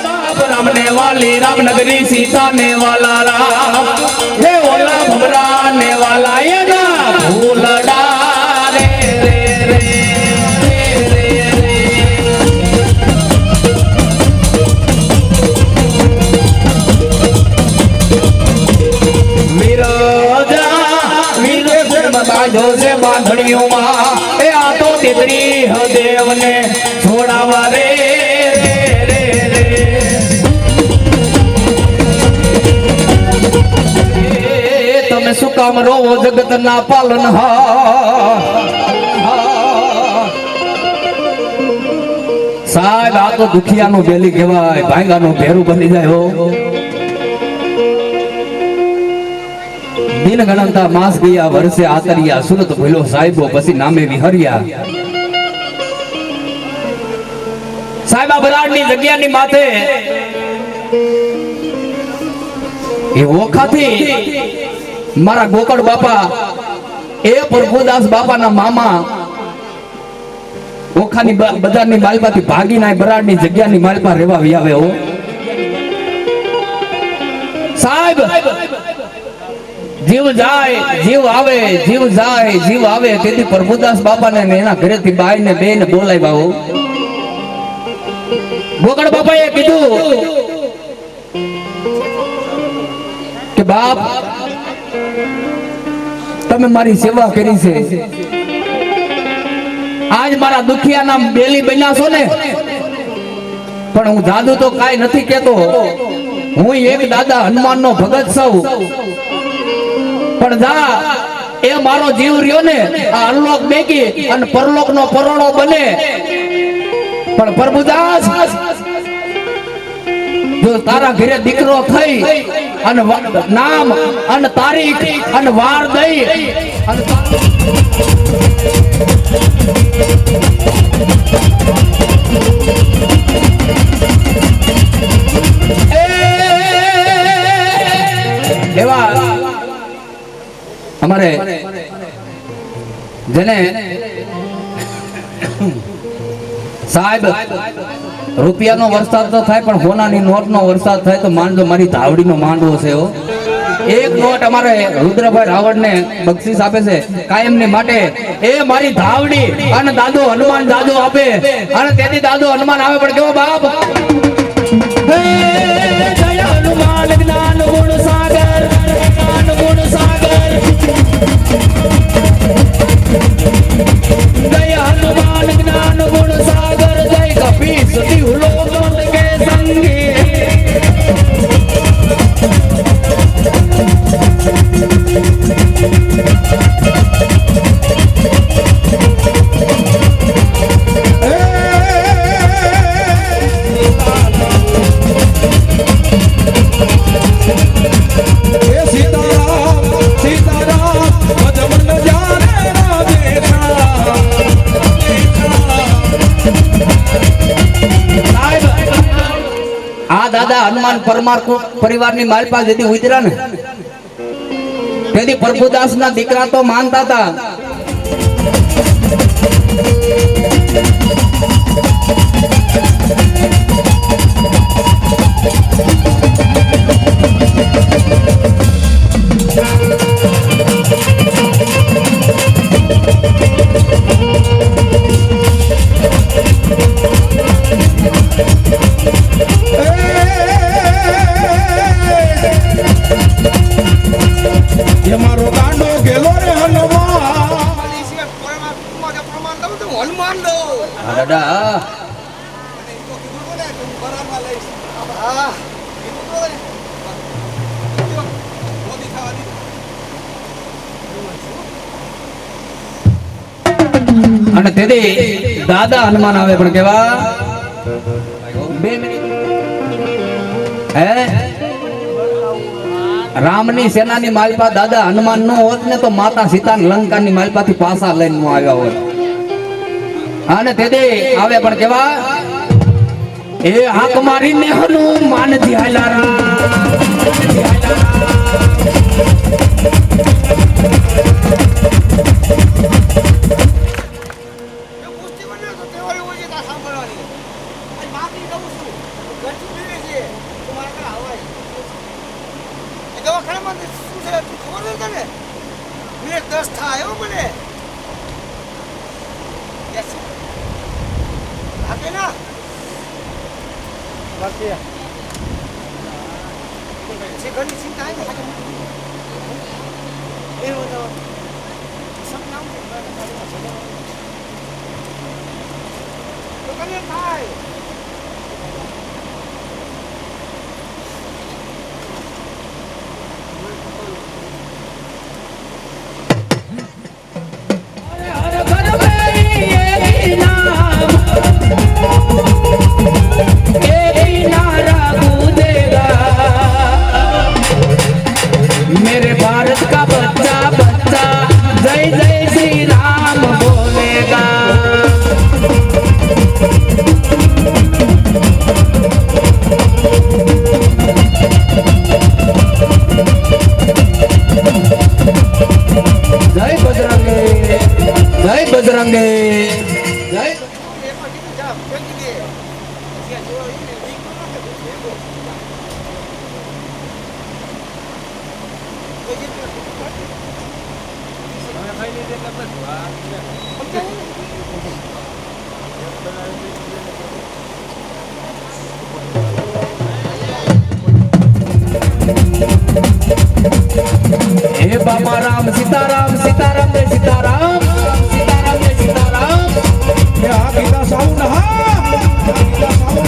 राम ने वाली राम नगरी सीता ने वाला राम हे ओला भबरा ने वाला ये ना भूलड़ा रे रे रे रे रे विरोजा विरोजन बांधो से बांधड़ियों मां ए आ तो तितरी देव ने छोड़ावा रे सुकाम रो जगत ना पालन साहेब आ तो दुखिया नो बेली कहेवाय भांगा नो भेरू बनी जाय हो दिन गणनता मास गया वर्षे आतरिया सुरत भूलो साहिबो पसी नामे विहरिया साहिबा बराडनी जग्यानी माथे ए ओखाथी मारा गोकड़ बापा ए प्रभुदास बापा ना मामा ओखानी बजारनी मालपाथी भागी ना बराडनी जग्यानी मालपा रेवा वियावे हो साहेब जीव जाए जीव आवे जीव जाए जीव आवे तेदी प्रभुदास बापा ने एना घरेथी बाई ने बेन बोलाव्या हो गोकड़ बापा ए कीधुं के बाप તમે મારી સેવા કરી છે આજ મારા દુખિયા નામ બેલી બન્યા છો ને પણ હું જાદુ તો કાઈ નથી કેતો હું એક દાદા હનુમાન નો ભગત છું પણ જા એ મારો જીવ રહ્યો ને આ અનલોક બેકી અને પરલોક નો પરોળો બને પણ પ્રભુદાસ જો તારા ઘરે દીકરો થઈ અને નામ અને તારીખ અને વાર દઈ અને એવા અમારે જેને સાહેબ રૂપિયાનો વરસાદ તો થાય પણ હોનાની નોટનો વરસાદ થાય તો માનજો મારી ધાવડીનો માંડવો છે હો એક નોટ અમારે રુદ્રભાઈ રાવણને બક્ષિસ આપે છે કાયમની માટે એ મારી ધાવડી અને દાદો હનુમાન દાદો આપે અને તેથી દાદો હનુમાન આવે પણ કેવો બાપ હે જય હનુમાન જ્ઞાન ગુણ સાગર જય હનુમાન જ્ઞાન ગુણ સાગર જય કપીસ દિહુલો કે સંગે દાદા હનુમાન પરમાર પરિવારની માલપા જેથી ઉતર્યા ને તેથી પ્રભુદાસ ના દીકરા તો માનતા હતા અને તેથી દાદા હનુમાન આવે પણ કેવા 2 મિનિટ હે રામની સેનાની માલપા દાદા હનુમાન નો હોત ને તો માતા સીતા લંકાની માલપાથી પાસા લઈને નો આવ્યા હોત અને તેથી આવે પણ કેવા એ હાક મારીને હનુમાન ધ્યાલા રામ આમાં શું છે ખબર નથી તને મિનિટ 10 થાય હો મને યસ આપે ના બાકી છે ઘણી ચિંતા આવી ને એવું તો સપના તો કને થાય मेरे भारत का बच्चा बच्चा जय जय श्री राम बोलेगा जय बजरंगे जय बजरंगे जय हे बाबा राम सीताराम सीताराम जय सीताराम सीताराम जय सीताराम ये गीता साउंड गीता साउंड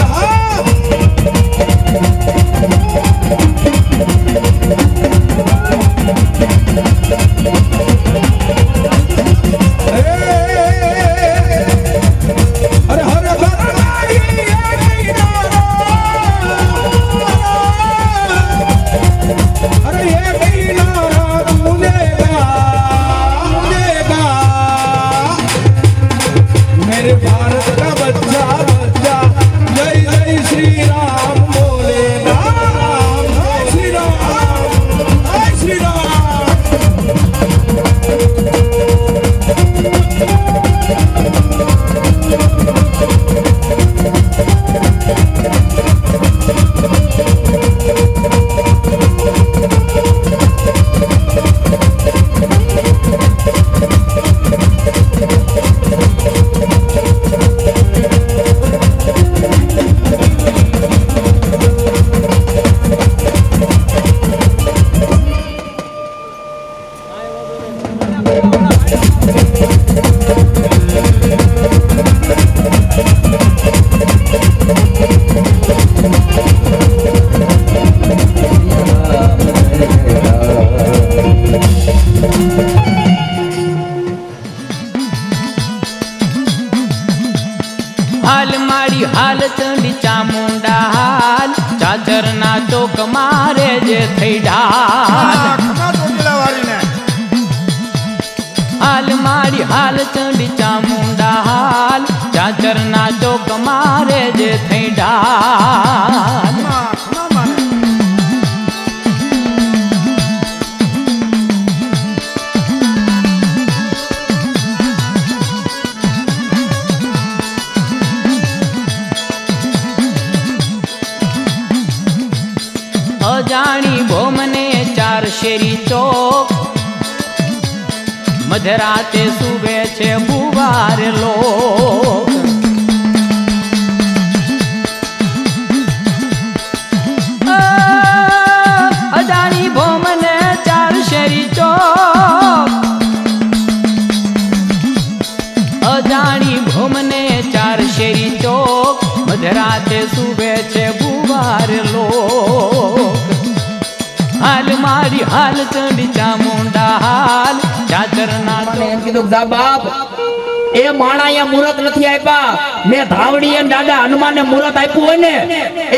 अरे हरे अरे ये मेरे भारत का बच्चा बच्चा जय जय श्री राम बोलेगा जय श्री राम जय श्री राम हाल मारी हाल चंडी चामुंडा हाल चाचर ना चौक मारे जे थई ढाल हाल मारी हाल चंडी चामुंडा हाल चाचर ना चौक मारे जे थई ढाल अजाणी भोमने चार शेरी चौक मधराते सुबे छे बुवार लोग अजाणी भोमने चार शेरी चौक अजाणी भोमने चार शेरी चौक मधराते सुबे छे बुवार लोग हाल मारी हाल चंडी चामुंडा हाल चाचर ना એમ કીધું દા બાપ એ માણાએ મુરત નથી આપ્યા મે ધાવડીએ દાદા હનુમાને મુરત આપ્યું હોય ને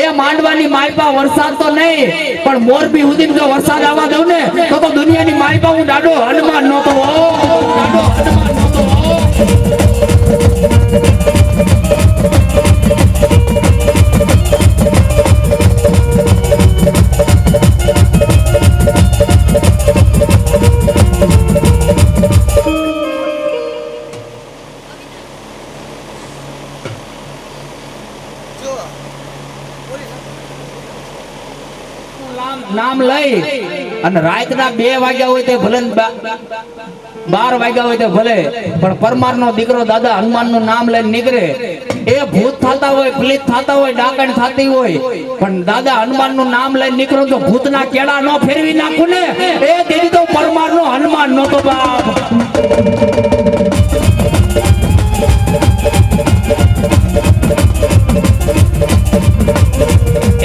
એ માંડવાની માલપા વરસાદ તો નહીં પણ મોરબી સુધી જો વરસાદ આવવા દઉં ને તો દુનિયાની માલપા હું દાડો હનુમાન નહોતો દાડો હનુમાન નહોતો નામ લઈ અને રાતના 2 વાગ્યા હોય તે ભલે ને 12 વાગ્યા હોય તે ભલે, પણ પરમારનો દીકરો દાદા હનુમાનનું નામ લઈને નીકળે, એ ભૂત થતા હોય, પ્લીત થતા હોય, ડાકણ થતી હોય, પણ દાદા હનુમાનનું નામ લઈને નીકળો તો ભૂતના કેળા ન ફેરવી નાખું ને, એ દીદી તો પરમારનો હનુમાન નહોતો બાપ.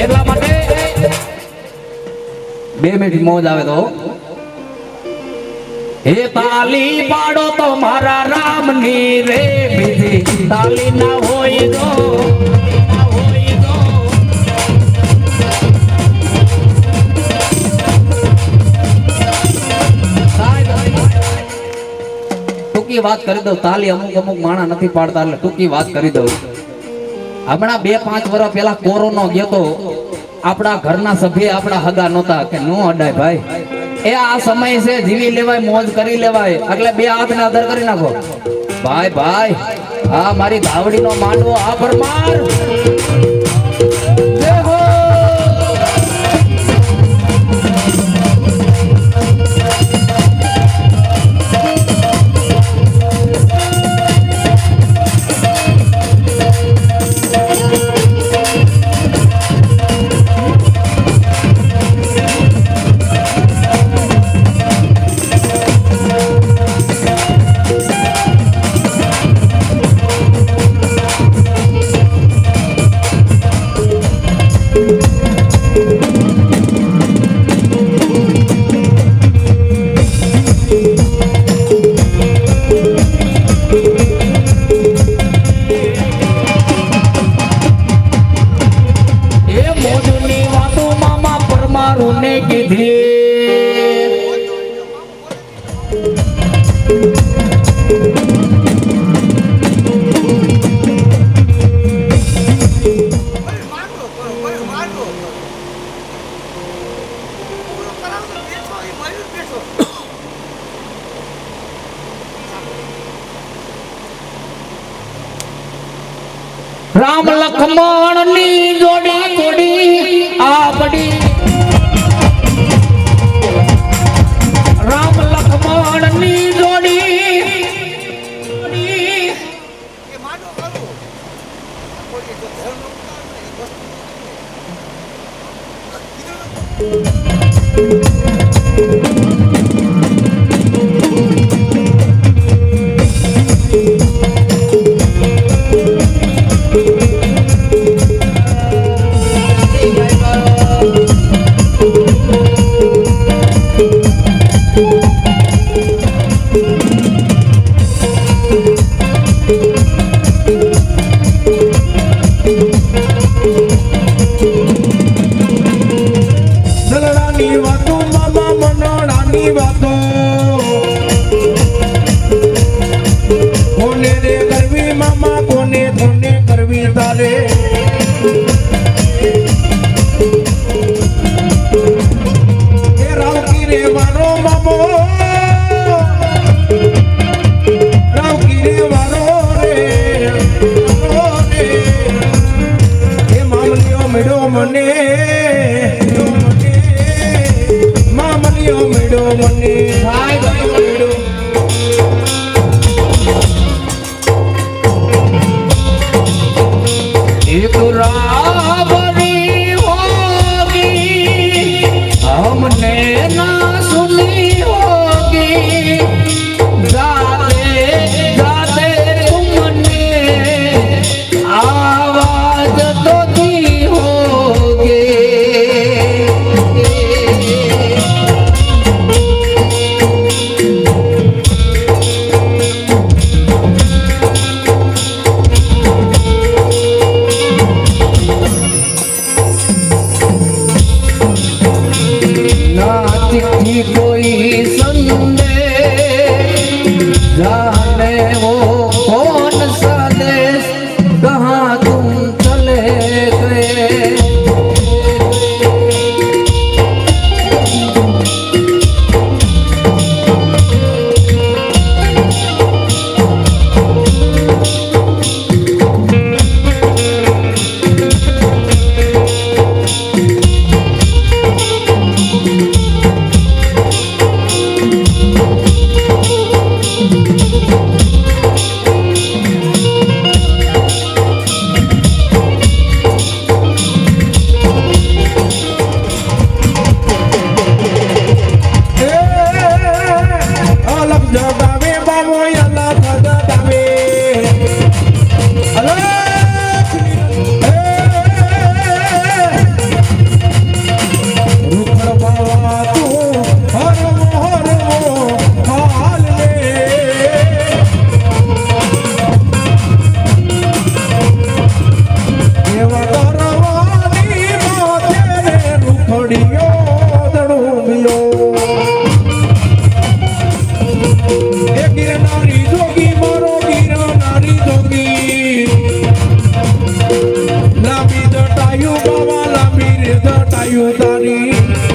એટલા માટે 2 મિનિટ મોજ આવે તો હે તાલી પાડો તો મારા રામની રે, બીજી તાલી ના હોય ગો, ના હોય ગો. ટૂંકી વાત કરી દઉં, તાલી અમુક માણા નથી પાડતા એટલે ટૂંકી વાત કરી દઉં. હમણાં 2-5 વર્ષ પહેલા કોરોનો ગયો તો, આપણા ઘરના સભ્ય આપણા હગા નહોતા કે નો અડાય ભાઈ, એ આ સમય છે, જીવી લેવાય, મોજ કરી લેવાય, એટલે 2 હાથને અધર કરી નાખો ભાઈ. ભાઈ આ મારી ધાવડીનો માંડવો, આ પરમાર જય હો. રામ લખમણ ની જોડી કોડી આપડી, રામ લખમણ ની જોડી દલડાની વાતો મામા મનડાની વાતો, કોને રે કરવી મામા, કોને કરવી તારે. એ રાવકી રે વારો મામો, રાવકી રે વારો રે, એ મામલીઓ મેળો મને, મામલીઓ મેળો મને, મેળો एक रावरी होगी हमने ना सुनी होगी, जाते जाते तुमने आवाज तो दी होगी. चिट्ठी कोई संदेश, जाने वो कौन सा देश, कहाँ तुम चले गए. માર્યું તારી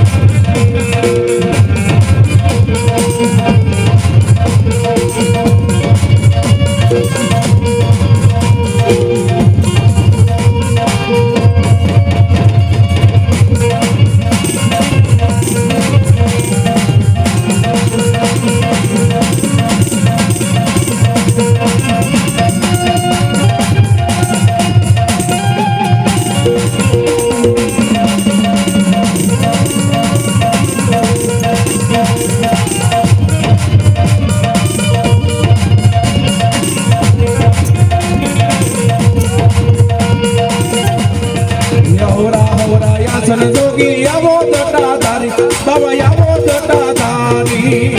યાસન જોગી આવો જટા ધારી બાબા આવો જટા ધારી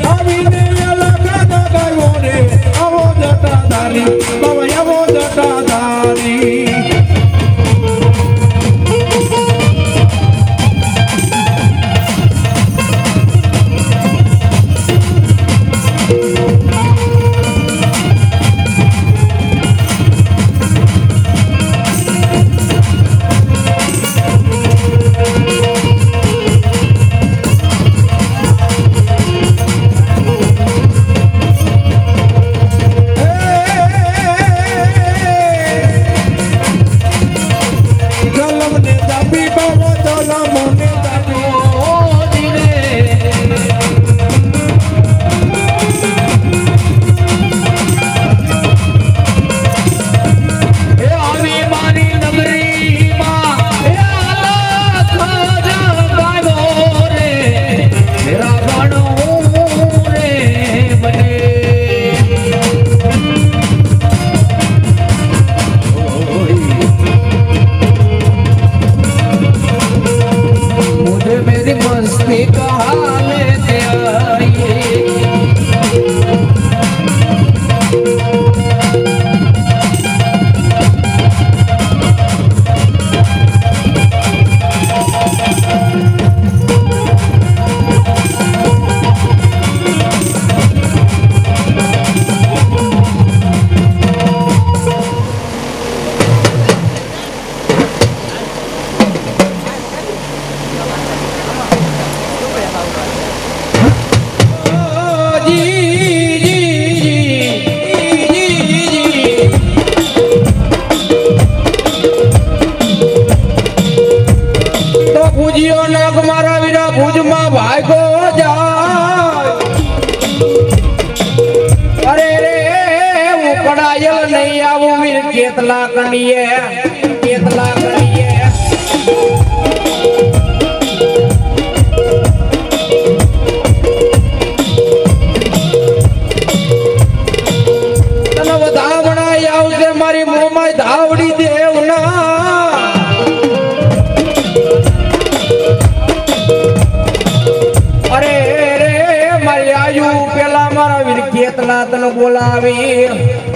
આવીને લગન ગયો રે આવો જટા ધારી બાબા આવો જટા ધારી નહીં આવું વીર કેટલા કણીએ તને વધામણા આવશે મારી મોમાય ધાવડી દેવના અરે રે મારી આયુ પેલા મારા વીર કેટલા તને બોલાવી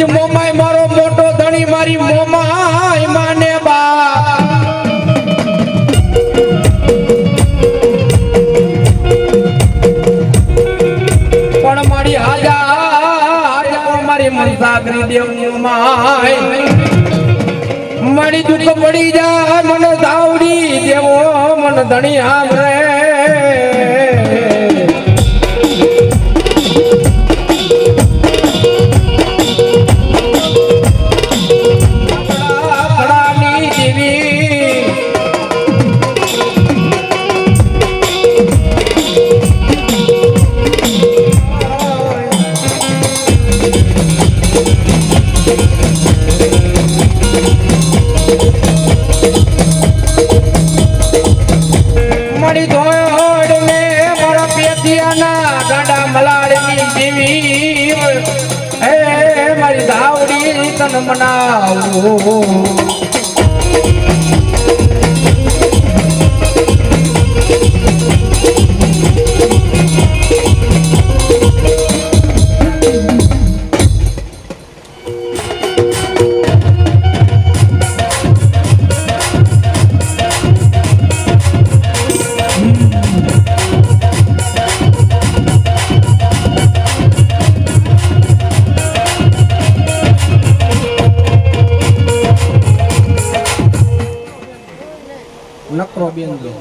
મોમાય મારો મોટો ધણી મારી મોમાય માને બા પણ મારી હાજા મારી મનસાગરી દેવ મોમાય મારી દુઃખ પડી જાય મને ધાવડી દેવો મને ધણી આમરે મારી ધોડ દિયાના ગાડા મલાડની જીવી હે મારી ધાવડી તન મનાવું નકરો બેન દો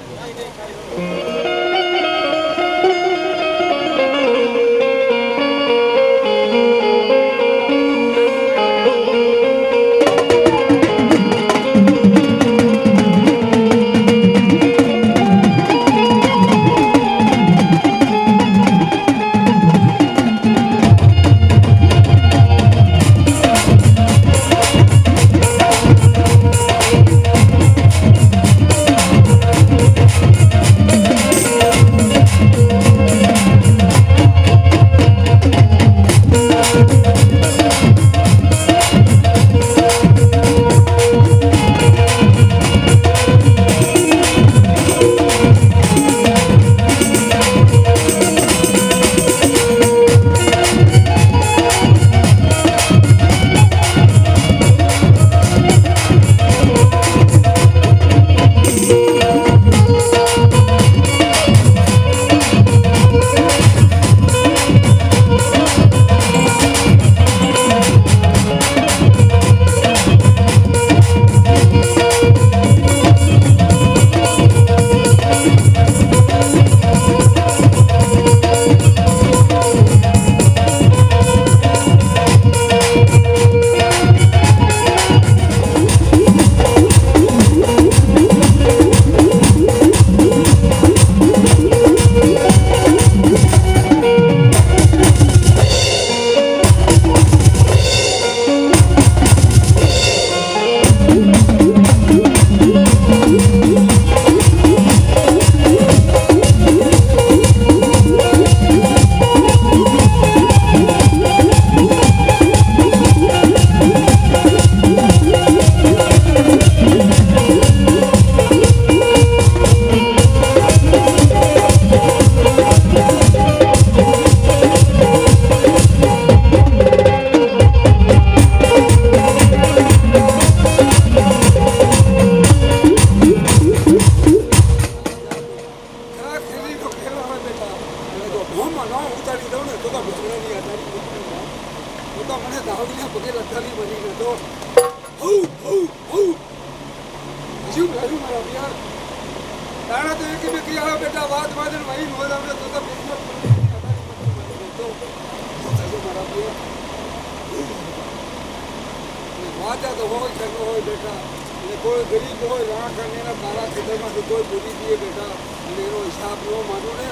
વાંચા તો હોય કે ન હોય બેટા અને કોઈ ગરીબ હોય રાખ અને એના તારા ખેતરમાંથી કોઈ બોલી દઈએ બેટા અને એનો હિસાબ ન માનો ને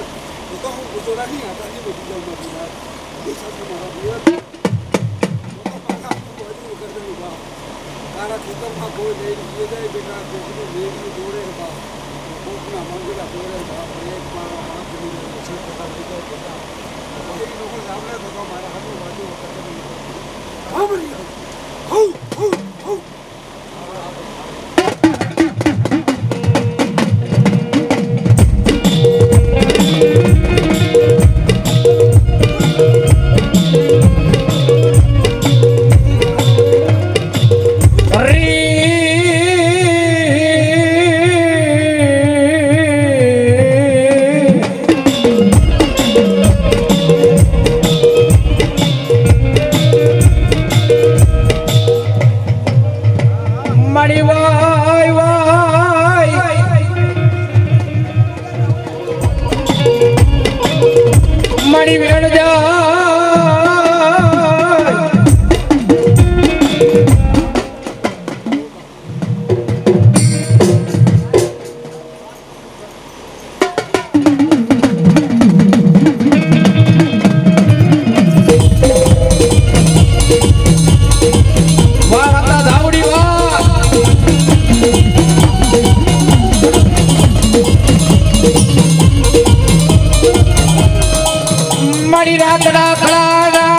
તો હું પૂછો રાખી આટાની બધી જાઉં મારી વાત એ સાથે મારા પિયર તારા ખેતરમાં કોઈ લઈને લઈ જાય બેટા કોકનું મેઘનું દોડે બા કોકના મંગળા દોડે બા એક મારા હાથ છે બધા બીજા બધા એ લોકો સાંભળે તો મારા હાથું બાજુ સાંભળી હઉ હઉ હઉ મારી રાતડા ખળાડા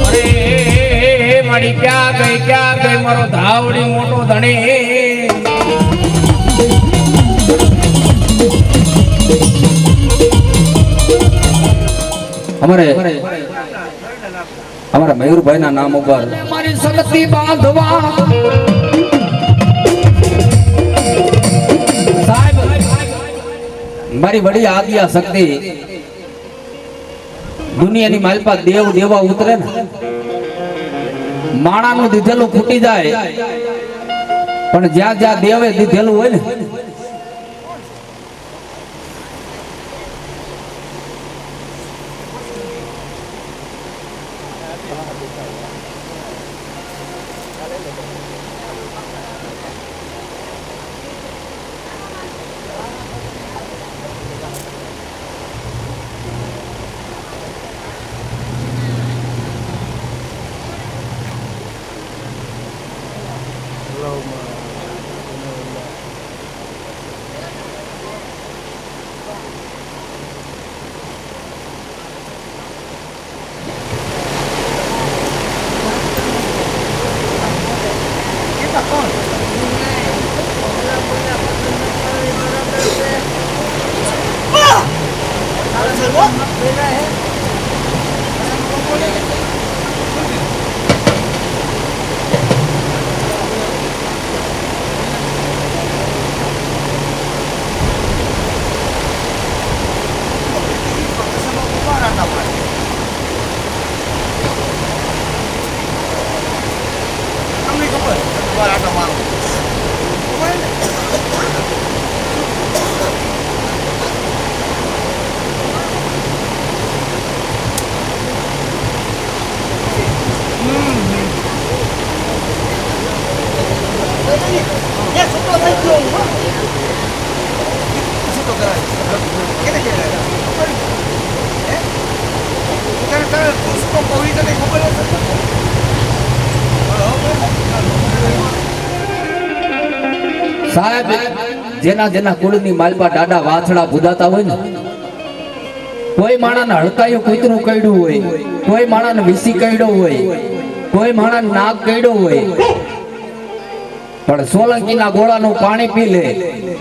અરે મારી ક્યાં ગઈ મારો ધાવડી મોટો ધણી અમારા મયુરભાઈ ના નામ ઉપર મારી સગતી બાંધવા સાહેબ મારી વડી આદિયા શક્તિ દુનિયાની માલપા દેવ દેવા ઉતરે ને માણાનું દીધેલું ફૂટી જાય પણ જ્યાં જ્યાં દેવે દીધેલું હોય ને સાહેબ જેના જેના કુળની માલપા દાડા વાછડા ભૂદાતા હોય ને કોઈ માણાને હડકાયું કૂતરું કઈડ્યું હોય કોઈ માણાને વિસી કઈડ્યો હોય કોઈ માણાને નાગ કઈડ્યો હોય પણ સોલંકીના ગોળાનું પાણી પી લે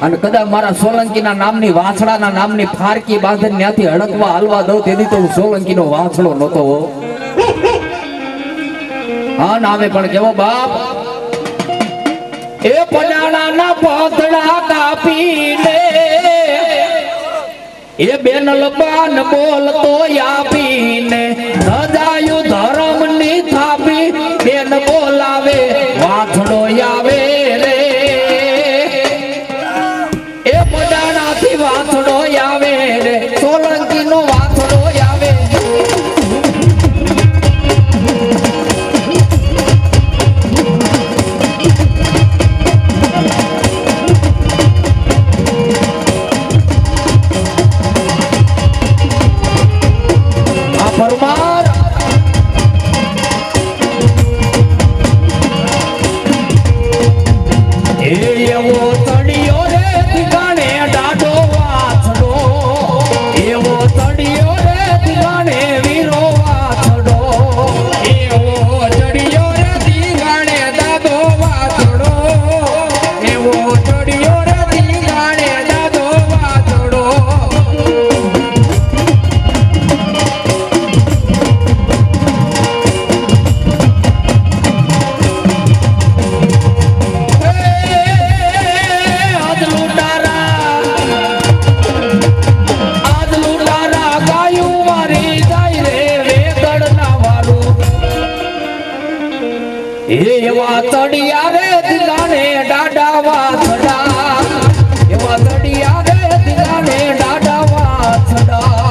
અને કદાચ મારા સોલંકીના નામની વાછડાના નામની ફારકી બાંધીને ત્યાંથી હડકવા હાલવા દઉં તેથી તો હું સોલંકીનો વાછડો નહોતો હા નામે પણ કેવો બાપ એ પડાણાના પોતડા કાપીને એ બેનલ બાન બોલતો આપીને સદાયું ધર્મની થાપી બેન બોલાવે વાછડો આવે રે એ પડાણાથી વાછડો આવે રે સોલંકીનો વાછડો આવે પરમાર એવો તડિયો રે ઠિકાણે ડાઢો વાછડો એવો તડિયો રે ઠિકાણે વીરો વાછડો એવો તડિયો રે ઠિકાણે દાદો વાછડો એવો તડિયો રે ઠિકાણે દાદો વાછડો એવા તડિયા રે દિલાને ડાડા વાછડા એવા તડિયા રે દિલાને ડાડા વાછડા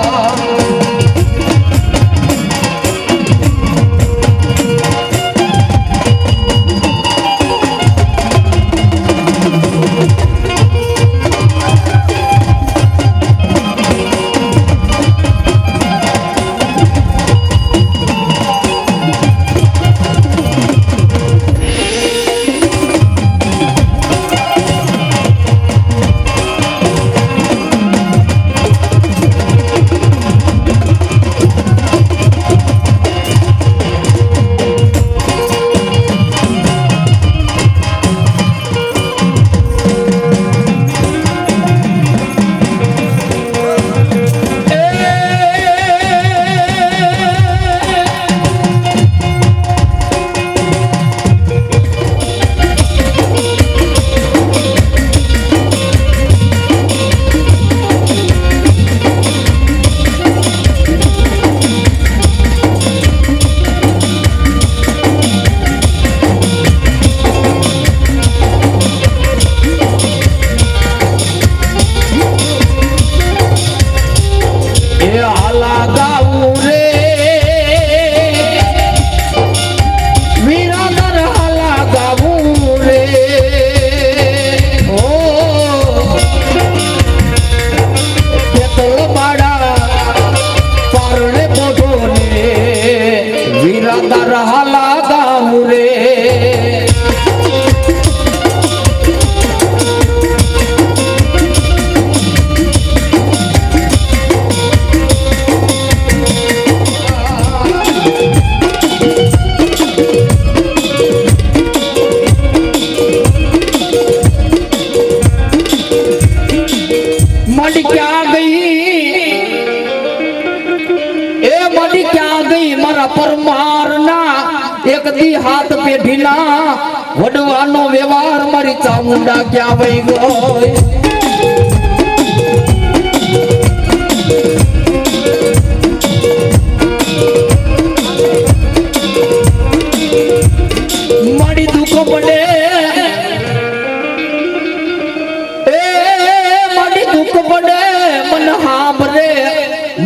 હાથ પેઢીના વડવાનો વ્યવહાર મારી ચામુંડા ક્યાં વહી ગઈ મારી દુઃખ પડે મારી દુઃખ પડે મન હાંભરે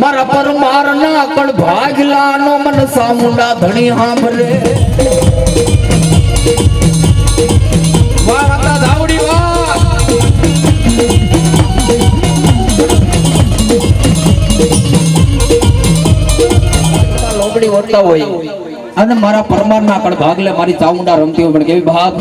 મારા પરમાર ના કણ ભાગલાનો મન સામુંડા ધણી હાંભરે વાળા ધાવડી વા લોબડી વળતા હોય અને મારા પરમાર ના કણ ભાગલે મારી ચામુંડા રમતી હોય પણ કેવી ભાગ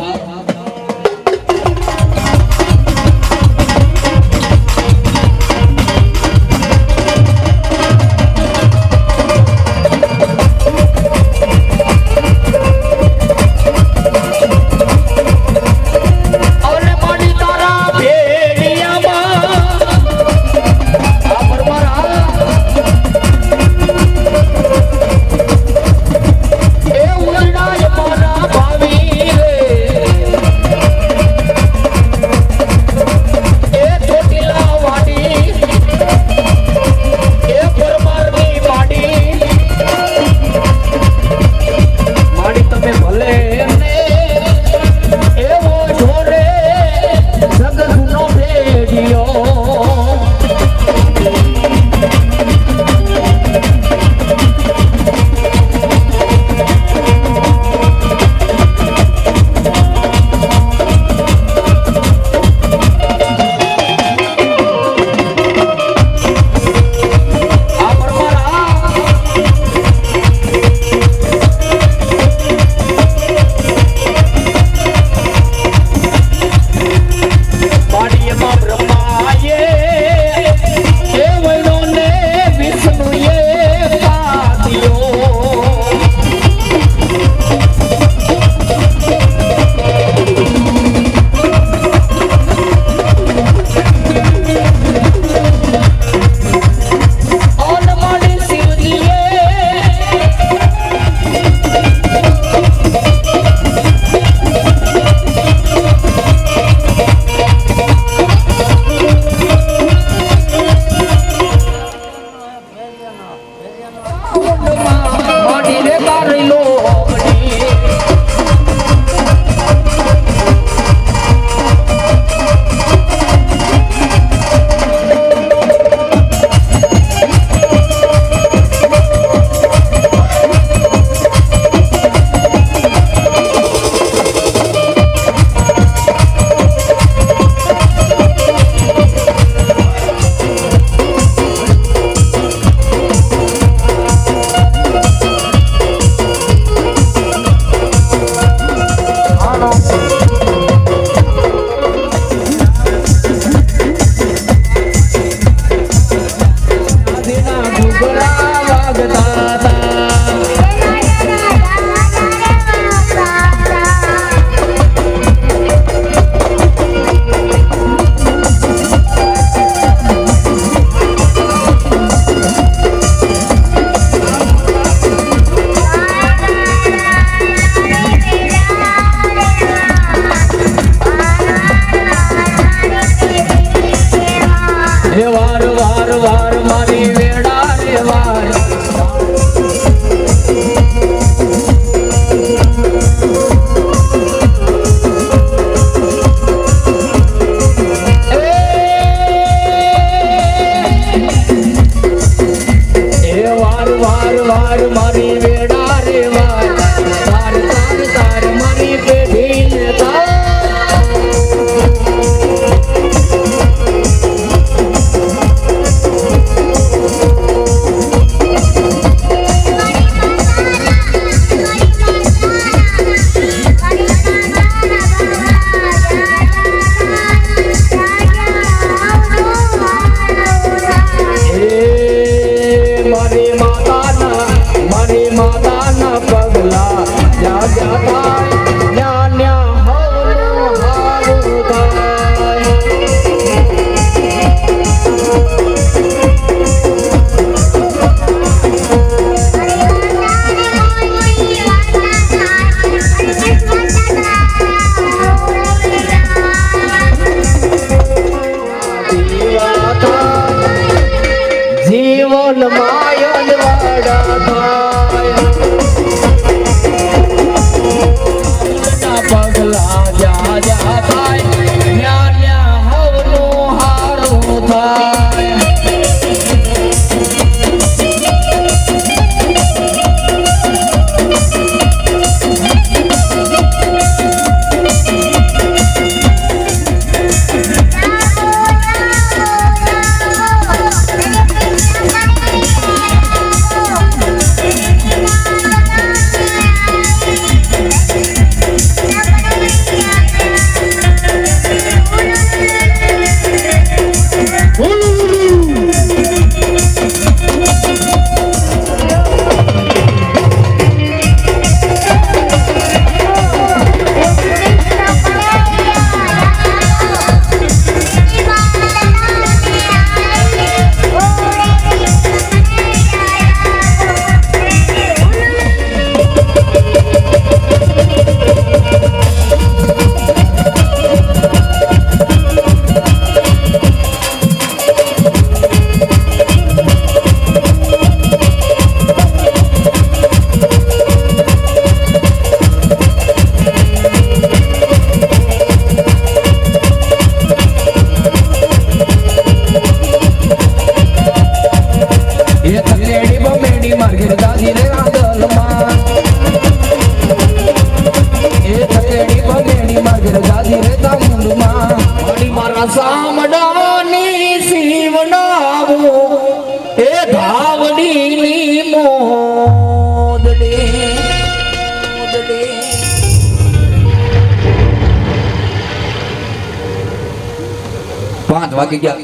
વાગી ગયા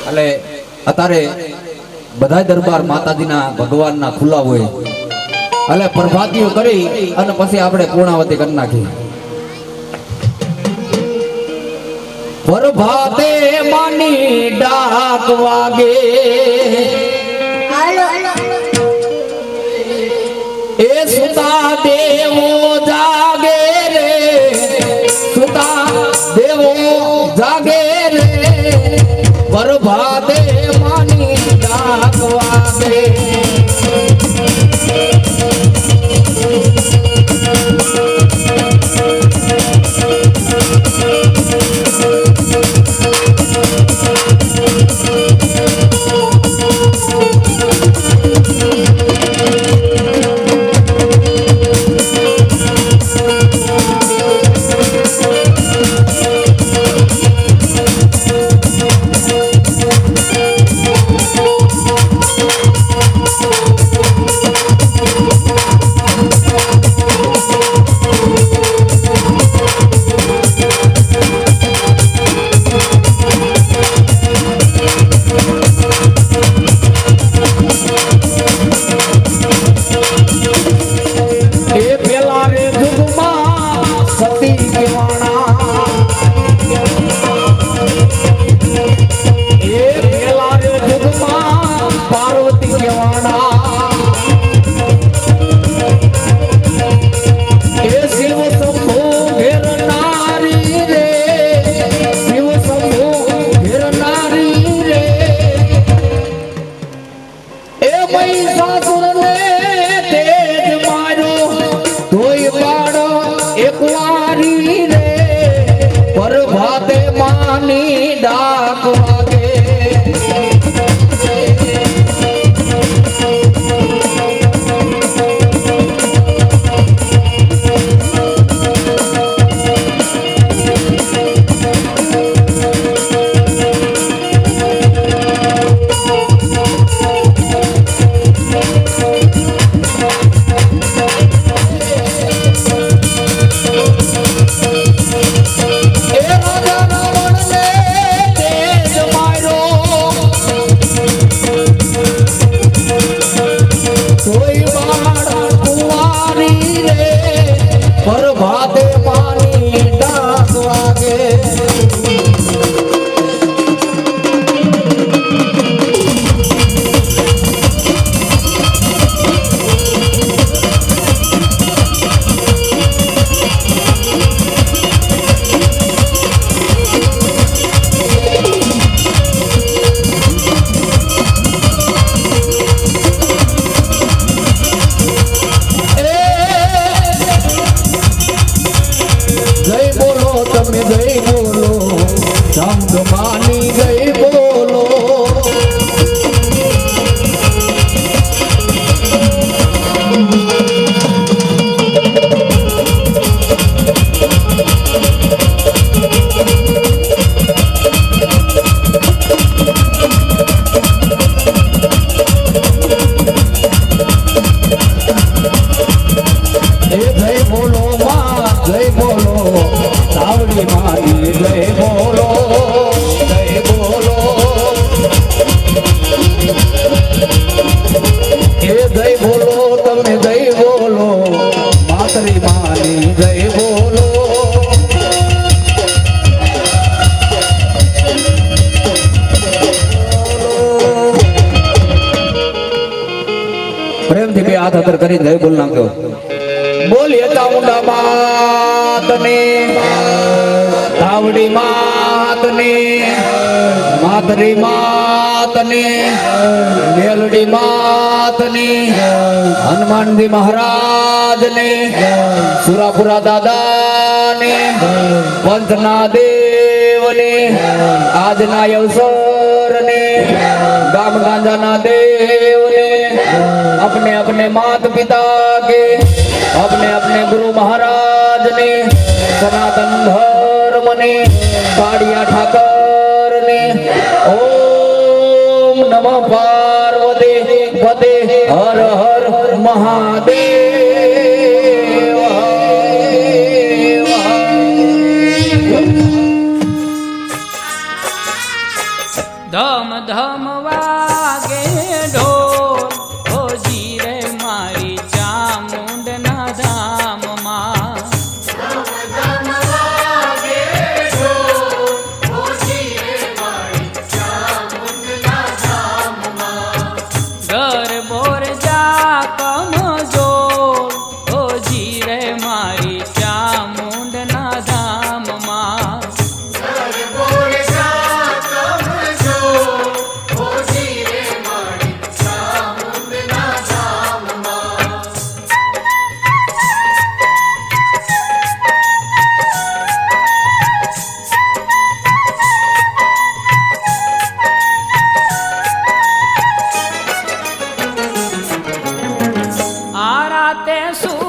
એટલે અત્યારે બધા દરબાર માતાજીના ભગવાનના ખુલ્લા હોય એટલે પ્રભાતીઓ કરી અને પછી આપણે પૂર્ણાવતી કરી નાખી. પ્રભાતે માની ડાક વાગે એ સુતા દેવો જાગે રે, સુતા દેવો જાગે રે, પ્રભાતે માની ડાક વાગે. પ્રભાતે માની ડાક વાગે. પ્રભાતે માની ડાક વાગે. તમે જય બોલો, ચંદમાની જય બોલો. એ જય બોલો માં, જય બોલો સાવડી માની જય બોલો, જય બોલો. એ જય બોલો, તમે જય બોલો, માતરી માની જય બોલો. પ્રેમથી બે હાથ હાથર કરી જય બોલ નાખ્યો. બોલીએ ચામુંડા માતને, તાવડી માતને, માતરી માતને, મેલડી માતને, હનુમાનજી મહારાજને, સુરાપુરા દાદાને, પંચના દેવને, આજના અવસરને, ગામ ગાંજાના દેવને, अपने अपने मात पिता के, अपने अपने गुरु महाराज ने, सनातन धर्म ने, काड़िया ठाकर ने, ओम नमः पार्वती पते हर हर महादेव. રે મારી ચામુંડના ધામમાં આ રાતે શું